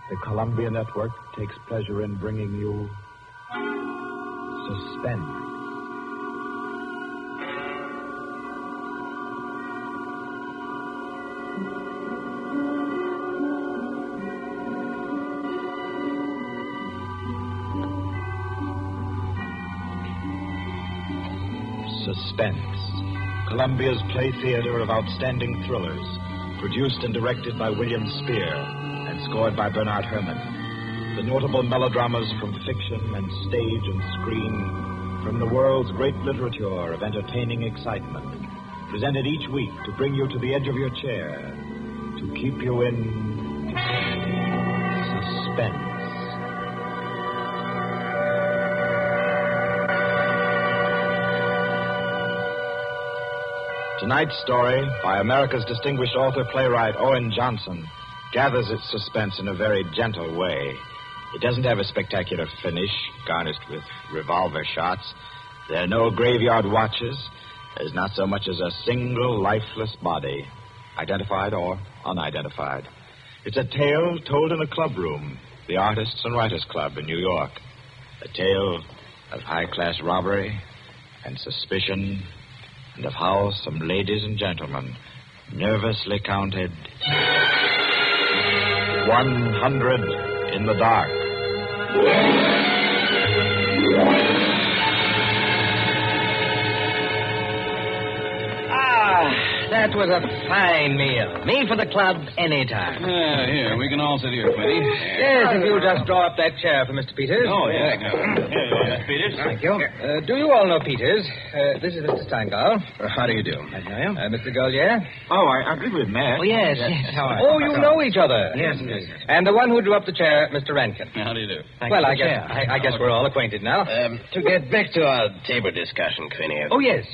The Columbia Network takes pleasure in bringing you Suspense. Suspense, Columbia's play theater of outstanding thrillers, produced and directed by William Spear and scored by Bernard Herrmann. The notable melodramas from fiction and stage and screen, from the world's great literature of entertaining excitement, presented each week to bring you to the edge of your chair, to keep you in suspense. Tonight's story, by America's distinguished author-playwright Owen Johnson, gathers its suspense in a very gentle way. It doesn't have a spectacular finish, garnished with revolver shots. There are no graveyard watches. There's not so much as a single lifeless body, identified or unidentified. It's a tale told in a clubroom, the Artists and Writers Club in New York. A tale of high-class robbery and suspicion, and of how some ladies and gentlemen nervously counted 100 in the dark. That was a fine meal. Me for the club anytime. Here, we can all sit here, Quinny. Yes, if you'll just draw up that chair for Mr. Peters. Oh, yeah. Here you are, Peters. Thank you. Do you all know Peters? This is Mr. Steingall. How do you do? I know you. Mr. Golier. Oh, I agree with Matt. Oh, yes. Oh, you know each other. Yes. And the one who drew up the chair, Mr. Rankin. How do you do? Well, I guess we're all acquainted now. To get back to our table discussion, Quinny. Oh, yes.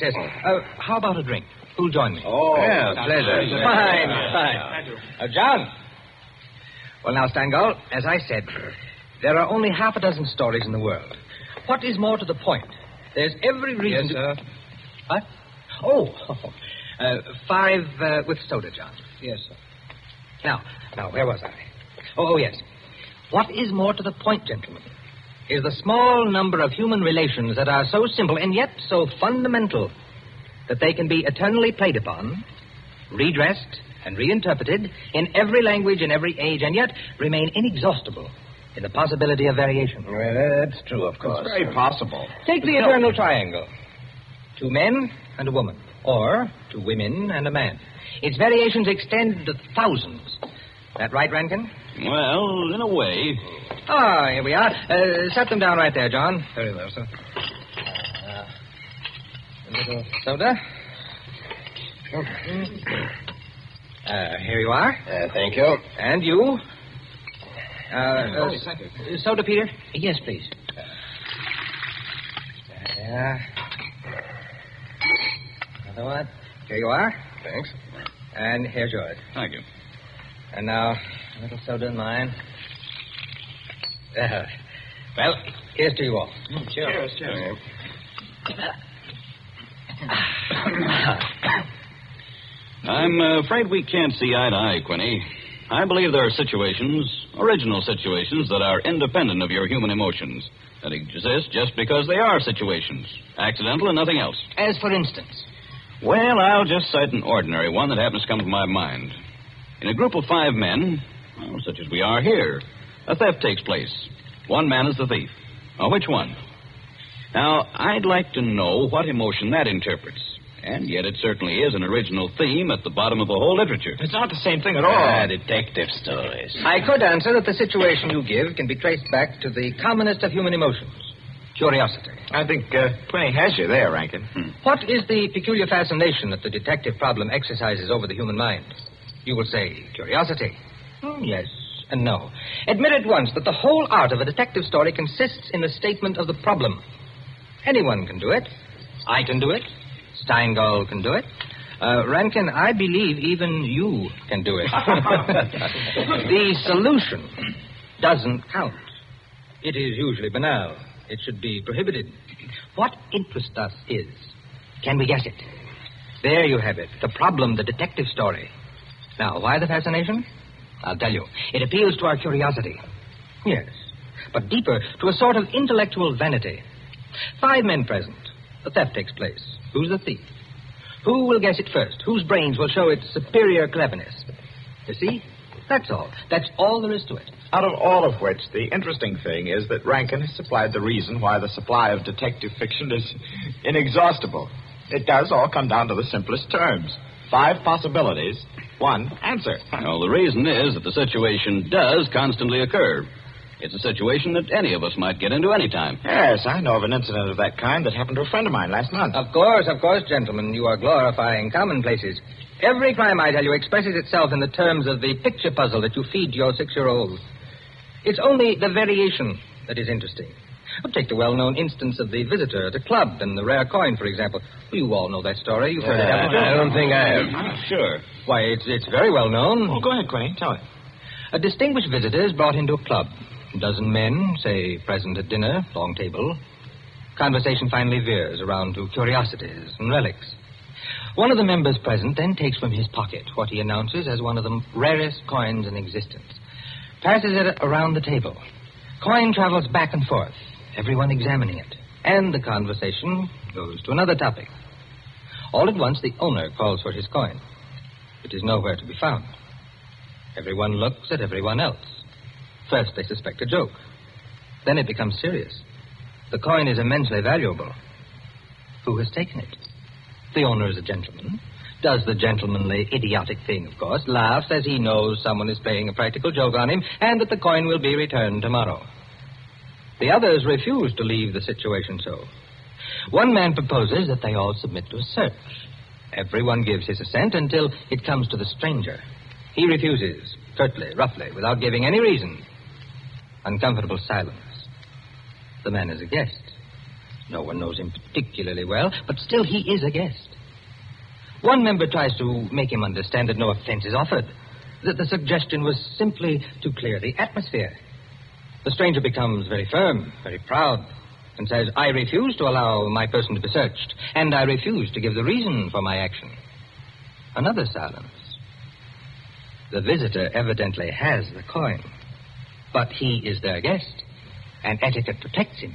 How about a drink? Who'll join me? Oh, yeah, pleasure. Fine. John. Well, now, Steingall, as I said, there are only half a dozen stories in the world. What is more to the point? There's every reason Yes, sir. What? Oh, 5 with soda, John. Yes, sir. Now, where was I? Oh, yes. What is more to the point, gentlemen, is the small number of human relations that are so simple and yet so fundamental that they can be eternally played upon, redressed, and reinterpreted in every language and every age, and yet remain inexhaustible in the possibility of variation. Well, that's true, of course. It's very possible. Take the eternal triangle. 2 men and a woman, or 2 women and a man. Its variations extend to thousands. That right, Rankin? Well, in a way. Ah, here we are. Set them down right there, John. Very well, sir. A little soda. Here you are. Thank you. And you. Thank you. Soda, Peter? Yes, please. Another one. Here you are. Thanks. And here's yours. Thank you. And now, a little soda in mine. Well, here's to you all. Cheers. I'm afraid we can't see eye to eye, Quinny. I believe there are situations, original situations, that are independent of your human emotions, that exist just because they are situations, accidental and nothing else. As for instance? Well, I'll just cite an ordinary one that happens to come to my mind. In a group of 5 men, such as we are here, a theft takes place. One man is the thief. Which one? Now, I'd like to know what emotion that interprets. And yet it certainly is an original theme at the bottom of the whole literature. It's not the same thing at all. Detective stories. I could answer that the situation you give can be traced back to the commonest of human emotions, curiosity. I think Quinny has you there, Rankin. What is the peculiar fascination that the detective problem exercises over the human mind? You will say curiosity. Yes and no. Admit at once that the whole art of a detective story consists in the statement of the problem. Anyone can do it. I can do it. Steingall can do it. Rankin, I believe even you can do it. The solution doesn't count. It is usually banal. It should be prohibited. What interests us is, can we guess it? There you have it, the problem, the detective story. Now, why the fascination? I'll tell you. It appeals to our curiosity. Yes, but deeper, to a sort of intellectual vanity. 5 men present. The theft takes place. Who's the thief? Who will guess it first? Whose brains will show its superior cleverness? You see? That's all. That's all there is to it. Out of all of which, the interesting thing is that Rankin has supplied the reason why the supply of detective fiction is inexhaustible. It does all come down to the simplest terms. 5 possibilities, 1 answer. Well, the reason is that the situation does constantly occur. It's a situation that any of us might get into any time. Yes, I know of an incident of that kind that happened to a friend of mine last month. Of course, gentlemen. You are glorifying commonplaces. Every crime, I tell you, expresses itself in the terms of the picture puzzle that you feed to your 6-year-olds. It's only the variation that is interesting. Well, take the well-known instance of the visitor at a club and the rare coin, for example. Well, you all know that story. You've heard it, haven't you? I don't think I have. Sure. Why, it's very well known. Oh, go ahead, Quinny. Tell it. A distinguished visitor is brought into a club. A dozen men, say, present at dinner, long table. Conversation finally veers around to curiosities and relics. One of the members present then takes from his pocket what he announces as one of the rarest coins in existence. Passes it around the table. Coin travels back and forth, everyone examining it. And the conversation goes to another topic. All at once, the owner calls for his coin. It is nowhere to be found. Everyone looks at everyone else. First, they suspect a joke. Then it becomes serious. The coin is immensely valuable. Who has taken it? The owner is a gentleman. Does the gentlemanly, idiotic thing, of course. Laughs as he knows someone is playing a practical joke on him and that the coin will be returned tomorrow. The others refuse to leave the situation so. One man proposes that they all submit to a search. Everyone gives his assent until it comes to the stranger. He refuses, curtly, roughly, without giving any reason. Uncomfortable silence. The man is a guest. No one knows him particularly well, but still he is a guest. One member tries to make him understand that no offense is offered, that the suggestion was simply to clear the atmosphere. The stranger becomes very firm, very proud, and says, I refuse to allow my person to be searched, and I refuse to give the reason for my action. Another silence. The visitor evidently has the coin, but he is their guest, and etiquette protects him.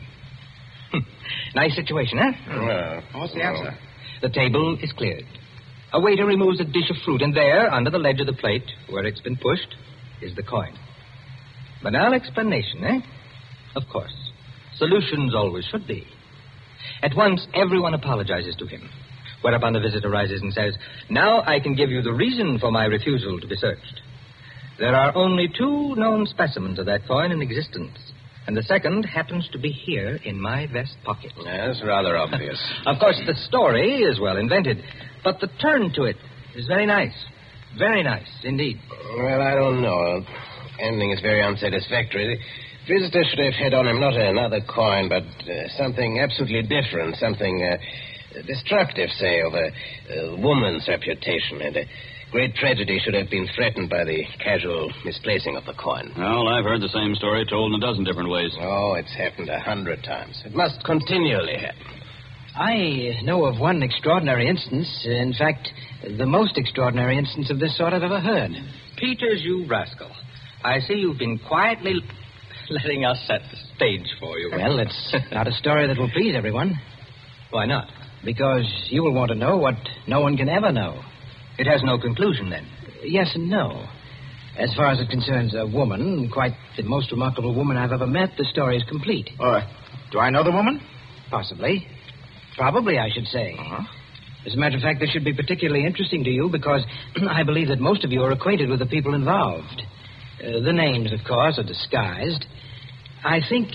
Nice situation, eh? Well, What's the answer? The table is cleared. A waiter removes a dish of fruit, and there, under the ledge of the plate, where it's been pushed, is the coin. Banal explanation, eh? Of course. Solutions always should be. At once, everyone apologizes to him, whereupon the visitor rises and says, now I can give you the reason for my refusal to be searched. There are only 2 known specimens of that coin in existence, and the second happens to be here in my vest pocket. That's rather obvious. Of course, the story is well invented, but the turn to it is very nice. Very nice, indeed. Well, I don't know. Ending is very unsatisfactory. The visitor should have had on him not another coin, but something absolutely different, something destructive, say, of a woman's reputation. And a great tragedy should have been threatened by the casual misplacing of the coin. Well, I've heard the same story told in a dozen different ways. Oh, it's happened 100 times. It must continually happen. I know of one extraordinary instance. In fact, the most extraordinary instance of this sort I've ever heard. Peters, you rascal. I see you've been quietly letting us set the stage for you. Well, it's not a story that will please everyone. Why not? Because you will want to know what no one can ever know. It has no conclusion, then. Yes and no. As far as it concerns a woman, quite the most remarkable woman I've ever met, the story is complete. Do I know the woman? Possibly. Probably, I should say. Uh-huh. As a matter of fact, this should be particularly interesting to you because I believe that most of you are acquainted with the people involved. The names, of course, are disguised. I think...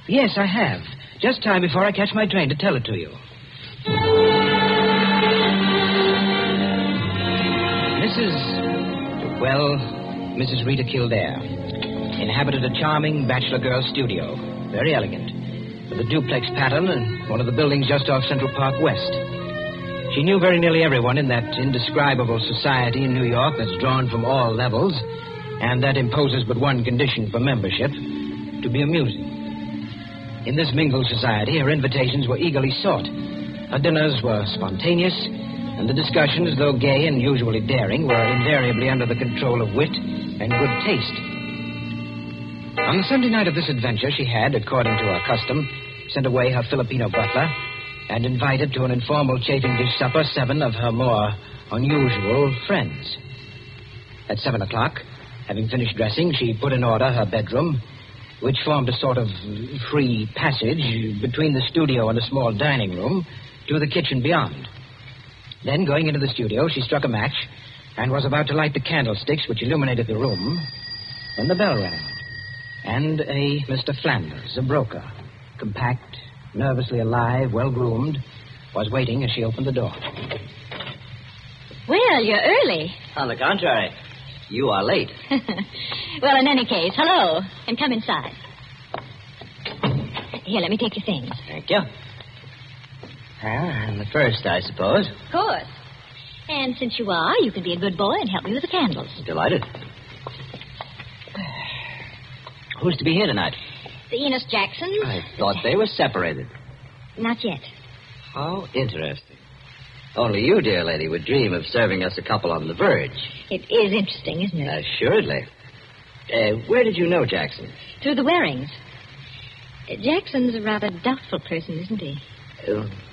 yes, I have. Just time before I catch my train to tell it to you. Mrs. Rita Kildare inhabited a charming bachelor girl studio. Very elegant. With a duplex pattern and one of the buildings just off Central Park West. She knew very nearly everyone in that indescribable society in New York that's drawn from all levels, and that imposes but one condition for membership, to be amusing. In this mingled society, her invitations were eagerly sought. Her dinners were spontaneous, and the discussions, though gay and usually daring, were invariably under the control of wit and good taste. On the Sunday night of this adventure, she had, according to her custom, sent away her Filipino butler and invited to an informal chafing dish supper 7 of her more unusual friends. At 7 o'clock, having finished dressing, she put in order her bedroom, which formed a sort of free passage between the studio and a small dining room to the kitchen beyond. Then, going into the studio, she struck a match and was about to light the candlesticks which illuminated the room when the bell rang. And a Mr. Flanders, a broker, compact, nervously alive, well-groomed, was waiting as she opened the door. Well, you're early. On the contrary, you are late. Well, in any case, hello, and come inside. Here, let me take your things. Thank you. And the first, I suppose. Of course. And since you are, you can be a good boy and help me with the candles. Delighted. Who's to be here tonight? The Enos Jacksons. I thought they were separated. Not yet. How interesting. Only you, dear lady, would dream of serving us a couple on the verge. It is interesting, isn't it? Assuredly. Where did you know Jackson? Through the Warings. Jackson's a rather doubtful person, isn't he?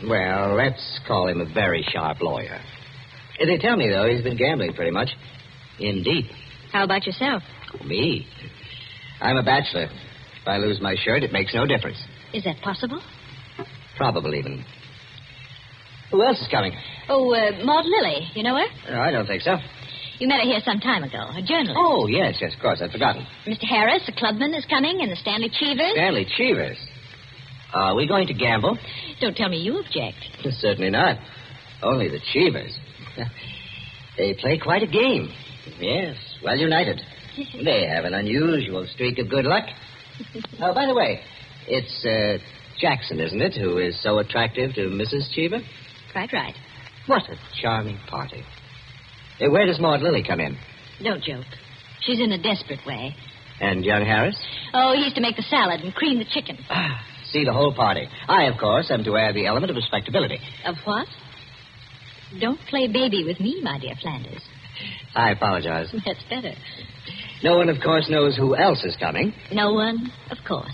Well, let's call him a very sharp lawyer. They tell me, though, he's been gambling pretty much. In deep. How about yourself? Me? I'm a bachelor. If I lose my shirt, it makes no difference. Is that possible? Probable, even. Who else is coming? Oh, Maud Lily. You know her? I don't think so. You met her here some time ago. A journalist. Oh, yes, of course. I'd forgotten. Mr. Harris, a clubman, is coming, and the Stanley Cheevers. Stanley Cheevers? Are we going to gamble? Don't tell me you object. Certainly not. Only the Cheevers. They play quite a game. Yes, well united. They have an unusual streak of good luck. Oh, by the way, it's Jackson, isn't it, who is so attractive to Mrs. Cheever? Quite right. What a charming party. Where does Maud Lily come in? Don't joke. She's in a desperate way. And young Harris? Oh, he's to make the salad and cream the chicken. See the whole party. I, of course, am to add the element of respectability. Of what? Don't play baby with me, my dear Flanders. I apologize. That's better. No one, of course, knows who else is coming. No one, of course.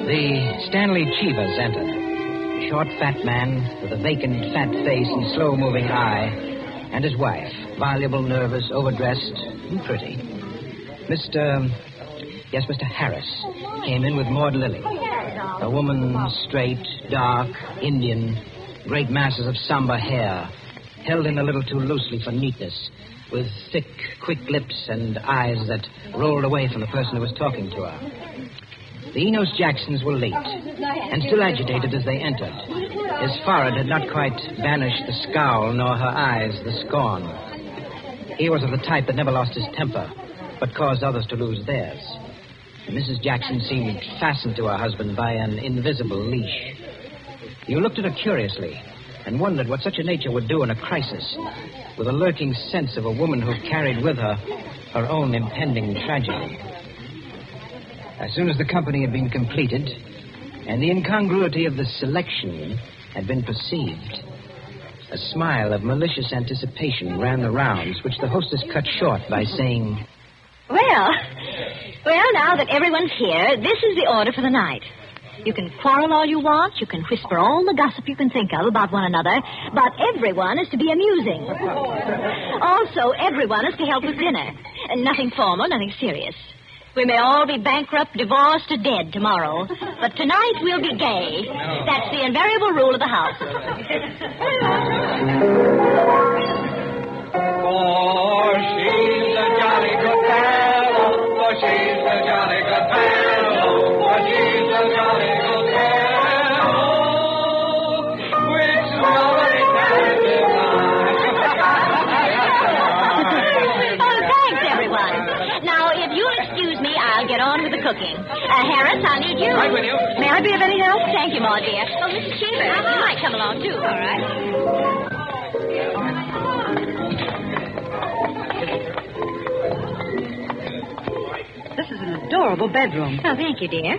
The Stanley Cheevers entered. A short, fat man with a vacant, fat face and slow-moving eye, and his wife, voluble, nervous, overdressed, and pretty. Mr. Harris came in with Maud Lily. A woman, straight, dark, Indian, great masses of somber hair, held in a little too loosely for neatness, with thick, quick lips and eyes that rolled away from the person who was talking to her. The Enos Jacksons were late, and still agitated as they entered. His forehead had not quite banished the scowl, nor her eyes the scorn. He was of the type that never lost his temper, but caused others to lose theirs. And Mrs. Jackson seemed fastened to her husband by an invisible leash. You looked at her curiously and wondered what such a nature would do in a crisis, with a lurking sense of a woman who carried with her her own impending tragedy. As soon as the company had been completed and the incongruity of the selection had been perceived, a smile of malicious anticipation ran the rounds, which the hostess cut short by saying, Well, now that everyone's here, this is the order for the night. You can quarrel all you want, you can whisper all the gossip you can think of about one another, but everyone is to be amusing. Also, everyone is to help with dinner. And nothing formal, nothing serious. We may all be bankrupt, divorced, or dead tomorrow, but tonight we'll be gay. That's the invariable rule of the house. For she's a jolly good fellow, for she's a jolly good fellow, for she's a jolly good fellow, which nobody can deny. Oh, thanks, everyone. Now, if you'll excuse me, I'll get on with the cooking. Harris, I'll need you. Right with you. May I be of any help? Thank you, Ma, dear. Oh, Mrs. Cheever, you might come along, too. All right. This is an adorable bedroom. Oh, thank you, dear.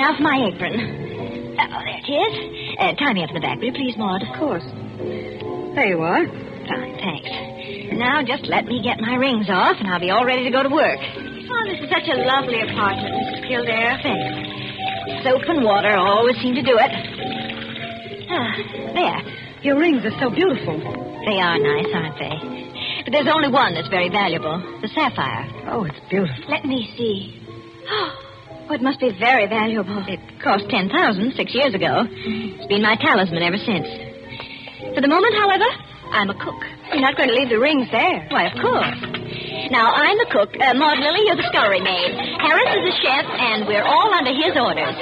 Now for my apron. Oh, there it is. Tie me up in the back, will you please, Maud? Of course. There you are. Fine, thanks. Now just let me get my rings off, and I'll be all ready to go to work. Oh, this is such a lovely apartment, Mrs. Kildare. Thanks. Soap and water always seem to do it. There. Your rings are so beautiful. They are nice, aren't they? But there's only one that's very valuable, the sapphire. Oh, it's beautiful. Let me see. Oh, it must be very valuable. It cost $10,000 6 years ago. It's been my talisman ever since. For the moment, however, I'm a cook. You're not going to leave the rings there. Why, of course. Now, I'm the cook. Maud Lily, you're the scullery maid. Harris is the chef, and we're all under his orders.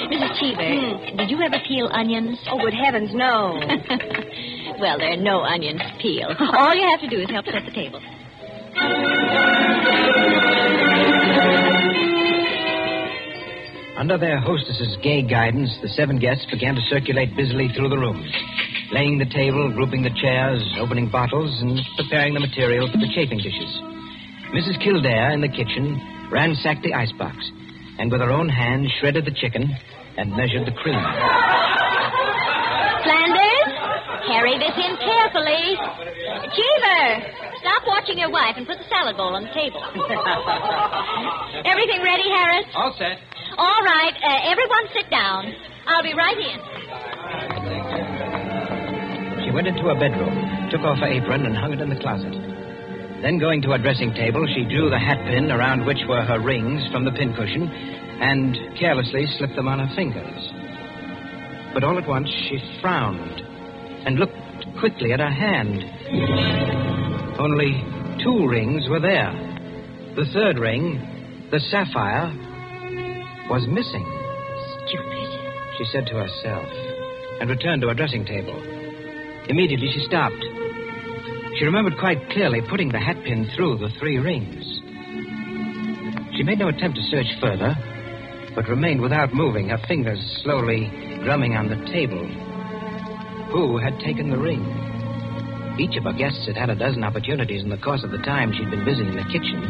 Mrs. Cheever, did you ever peel onions? Oh, good heavens, no. Well, there are no onions to peel. All you have to do is help set the table. Under their hostess's gay guidance, the 7 guests began to circulate busily through the rooms, laying the table, grouping the chairs, opening bottles, and preparing the material for the chafing dishes. Mrs. Kildare, in the kitchen, ransacked the icebox, and with her own hands shredded the chicken and measured the cream. Flanders, carry this in carefully. Cheever, stop watching your wife and put the salad bowl on the table. Everything ready, Harris? All set. All right. Everyone sit down. I'll be right in. She went into her bedroom, took off her apron, and hung it in the closet. Then, going to her dressing table, she drew the hat pin around which were her rings from the pincushion and carelessly slipped them on her fingers. But all at once, she frowned and looked quickly at her hand. Only 2 rings were there. The 3rd ring, the sapphire, was missing. Stupid. She said to herself, and returned to her dressing table. Immediately, she stopped. She remembered quite clearly putting the hat pin through the 3 rings. She made no attempt to search further, but remained without moving, her fingers slowly drumming on the table. Who had taken the ring? Each of her guests had had a dozen opportunities in the course of the time she'd been busy in the kitchen.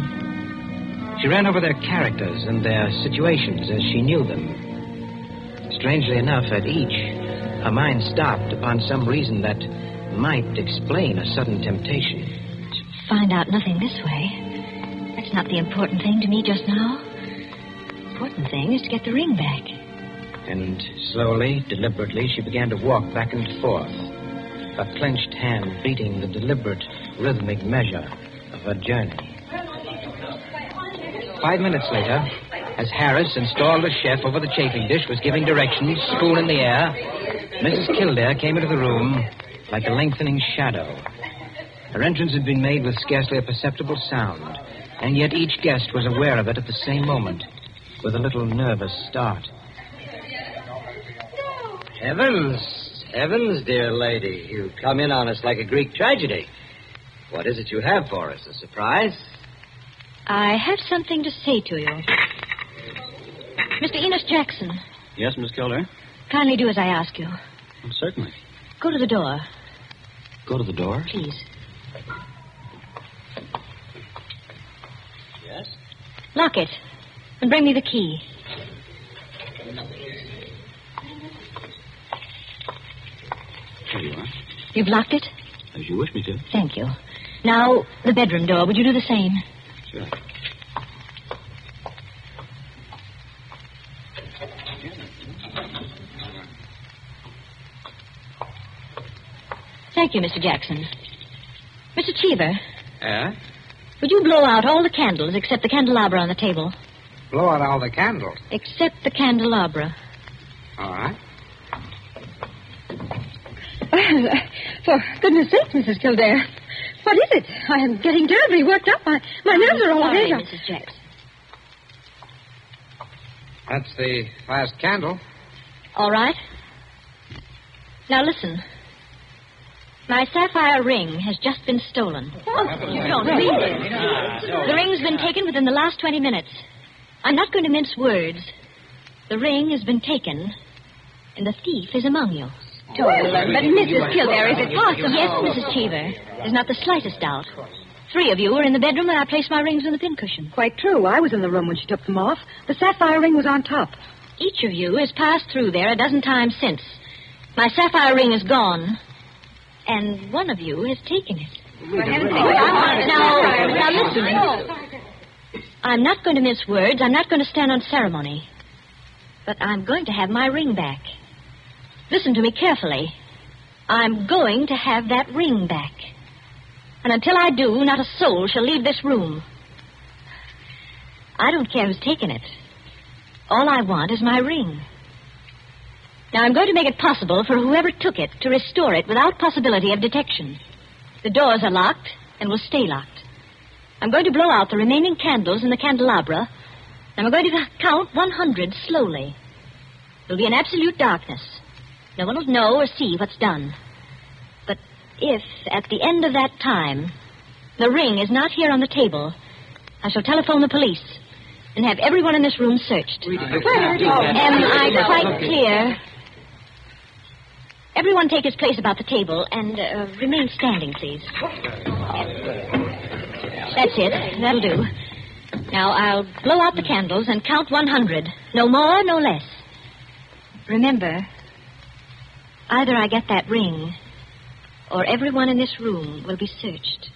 She ran over their characters and their situations as she knew them. Strangely enough, at each, her mind stopped upon some reason that might explain a sudden temptation. To find out nothing this way. That's not the important thing to me just now. The important thing is to get the ring back. And slowly, deliberately, she began to walk back and forth, her clenched hand beating the deliberate, rhythmic measure of her journey. 5 minutes later, as Harris, installed as chef over the chafing dish, was giving directions, spoon in the air, Mrs. Kildare came into the room like a lengthening shadow. Her entrance had been made with scarcely a perceptible sound, and yet each guest was aware of it at the same moment, with a little nervous start. Heavens, dear lady. You come in on us like a Greek tragedy. What is it you have for us? A surprise? I have something to say to you. Mr. Enos Jackson, Yes, Miss Kildare? kindly do as I ask you. Certainly. Go to the door, Go to the door. please. Yes? Lock it, and bring me the key. Here you are. You've locked it? As you wish me to. Thank you. Now, the bedroom door. Would you do the same? Sure. Thank you, Mr. Jackson. Mr. Cheever, Yeah? would you blow out all the candles except the candelabra on the table? Blow out all the candles. Except the candelabra. All right. For goodness sake, Mrs. Kildare. What is it? I am getting terribly worked up. My nerves are all Sorry, awry. Mrs. Jackson. That's the last candle. All right. Now listen. My sapphire ring has just been stolen. You don't mean it. The ring's been taken within the last 20 minutes. I'm not going to mince words. The ring has been taken, and the thief is among you. But Mrs. Kildare, is it possible? Yes, Mrs. Cheever. There's not the slightest doubt. 3 of you were in the bedroom when I placed my rings on the pincushion. Quite true. I was in the room when she took them off. The sapphire ring was on top. Each of you has passed through there a dozen times since. My sapphire ring is gone, and one of you has taken it. Now listen. I'm not going to mince words. I'm not going to stand on ceremony. But I'm going to have my ring back. Listen to me carefully. I'm going to have that ring back. And until I do, not a soul shall leave this room. I don't care who's taken it. All I want is my ring. Now, I'm going to make it possible for whoever took it to restore it without possibility of detection. The doors are locked and will stay locked. I'm going to blow out the remaining candles in the candelabra, and I'm going to count 100 slowly. There'll be an absolute darkness. No one will know or see what's done. But if, at the end of that time, the ring is not here on the table, I shall telephone the police and have everyone in this room searched. Am I quite clear? Everyone take his place about the table and remain standing, please. That's it. That'll do. Now, I'll blow out the candles and count 100. No more, no less. Remember, either I get that ring, or everyone in this room will be searched.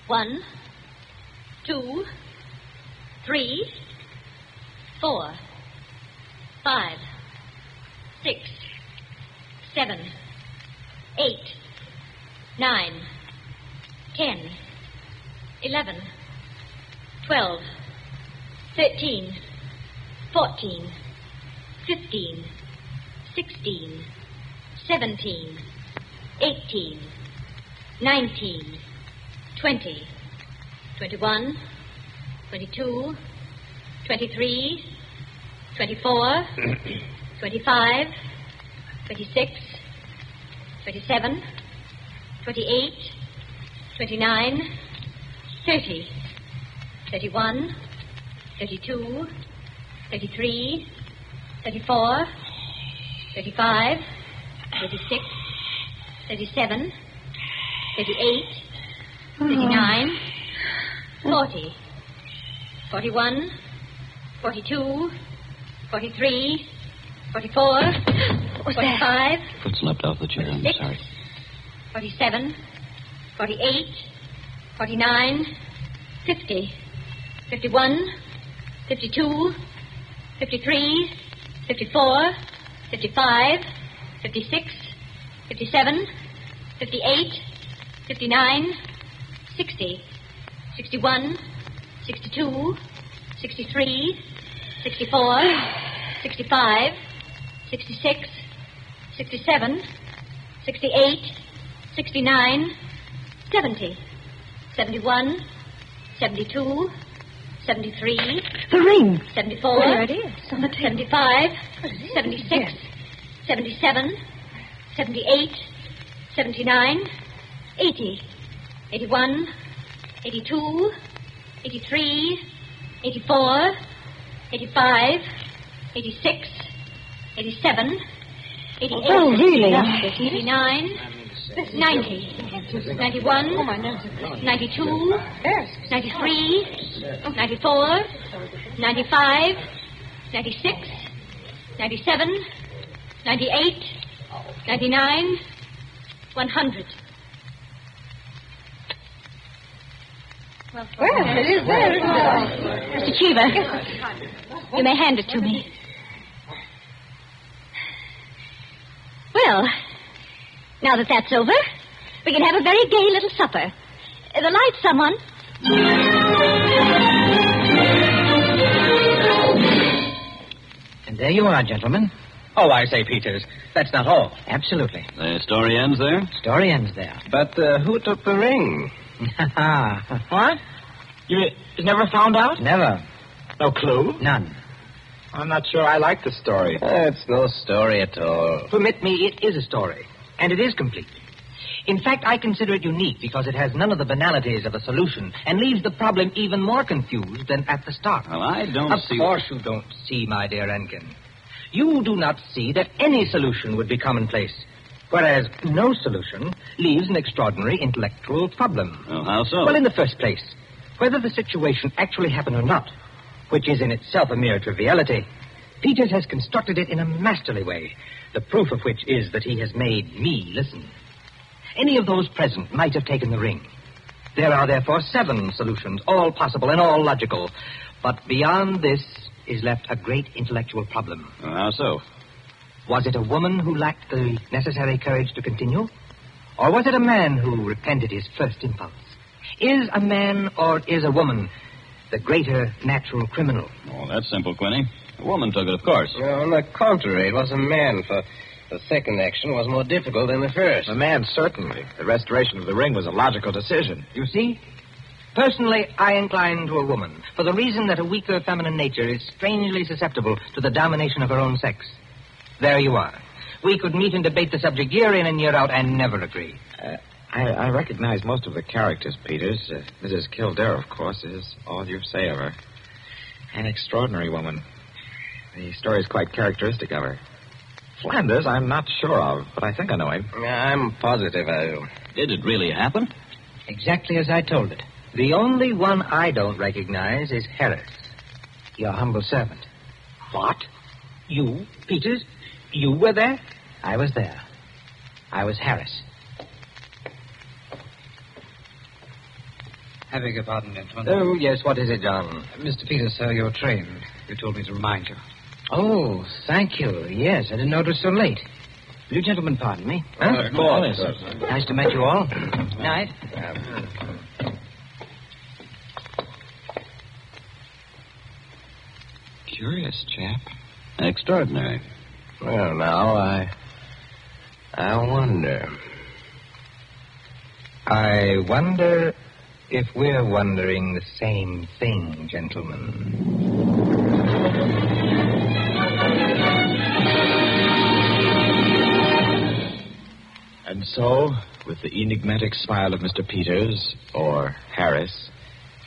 1, 2, 3, 4, 5, 6, 7, 8, 9, 10, 11, 12, 13, 14, 15, 16, 17, 18, 19, 20, 21, 22, 23, 24, 25, 26, 27, 28, 29, 30, 31, 32, 33, 34, 35, 36, 37, 38, 39, 40, 41, 42, 43, 44, 45. Foot slipped off the chair. I'm 46, sorry. 47, 48, 49, 50, 51, 52, 53, 54, 55, 56, 57, 58, 59, 60, 61, 62, 63, 64, 65, 66, 67, 68, 69, 70, 71, 72, 73. The ring. 74. There it is. 75, 76, 77, 78, 79, 80, 81, 82, 83, 84, 85, 86, 87, 88, Oh, really? 89, 90, 91, 92, 93, 94, 95, 96, 97, 98, 99, 100. Well, it is there. Mr. Cheever, you may hand it to me. Well, now that that's over, we can have a very gay little supper. The lights, someone. And there you are, gentlemen. Oh, I say, Peters, that's not all. Absolutely. The story ends there? Story ends there. But who took the ring? What? You never found out? Never. No clue? None. I'm not sure I like the story. It's no story at all. Permit me, it is a story, and it is complete. In fact, I consider it unique because it has none of the banalities of a solution and leaves the problem even more confused than at the start. Well, I don't see... Of course you don't see, my dear Enkin. You do not see that any solution would be commonplace, whereas no solution leaves an extraordinary intellectual problem. Oh, how so? Well, in the first place, whether the situation actually happened or not, which is in itself a mere triviality, Peters has constructed it in a masterly way, the proof of which is that he has made me listen. Any of those present might have taken the ring. There are, therefore, 7 solutions, all possible and all logical. But beyond this is left a great intellectual problem. Oh, how so? Was it a woman who lacked the necessary courage to continue? Or was it a man who repented his first impulse? Is a man or is a woman the greater natural criminal? Oh, that's simple, Quinny. A woman took it, of course. No, on the contrary, it was a man, for the second action was more difficult than the first. The man, certainly. The restoration of the ring was a logical decision. You see? Personally, I incline to a woman, for the reason that a weaker feminine nature is strangely susceptible to the domination of her own sex. There you are. We could meet and debate the subject year in and year out and never agree. I recognize most of the characters, Peters. Mrs. Kildare, of course, is all you say of her. An extraordinary woman. The story is quite characteristic of her. Flanders, I'm not sure of, but I think I know him. I'm positive I do. Did it really happen? Exactly as I told it. The only one I don't recognize is Harris. Your humble servant. What? You, Peters? You were there? I was there. I was Harris. I beg your pardon, gentlemen. Oh, yes, what is it, John? Mr. Peters, sir, your train. You told me to remind you. Oh, thank you. Yes, I didn't know it was so late. Will you gentlemen pardon me? Huh? Of course. Nice to meet you all. Night. Curious chap. Extraordinary. Well, now, I wonder. I wonder if we're wondering the same thing, gentlemen. And so, with the enigmatic smile of Mr. Peters, or Harris,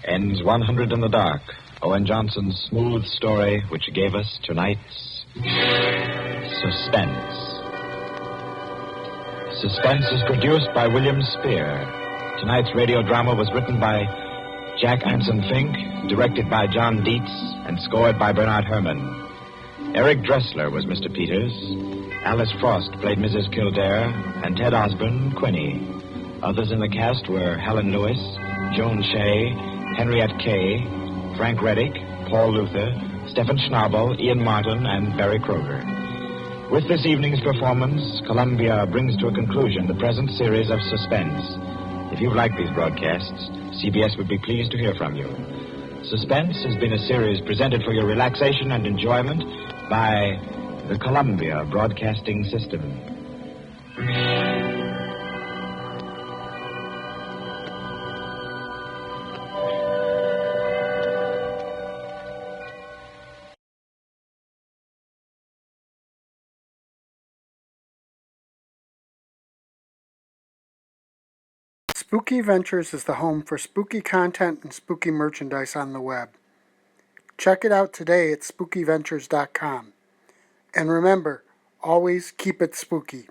ends 100 in the Dark, Owen Johnson's smooth story which gave us tonight's Suspense. Suspense is produced by William Spear. Tonight's radio drama was written by Jack Anson Fink, directed by John Dietz, and scored by Bernard Herrmann. Eric Dressler was Mr. Peters. Alice Frost played Mrs. Kildare, and Ted Osborne, Quinny. Others in the cast were Helen Lewis, Joan Shea, Henriette Kay, Frank Reddick, Paul Luther, Stephen Schnabel, Ian Martin, and Barry Kroger. With this evening's performance, Columbia brings to a conclusion the present series of Suspense. If you've liked these broadcasts, CBS would be pleased to hear from you. Suspense has been a series presented for your relaxation and enjoyment by the Columbia Broadcasting System. Spooky Ventures is the home for spooky content and spooky merchandise on the web. Check it out today at spookyventures.com. And remember, always keep it spooky.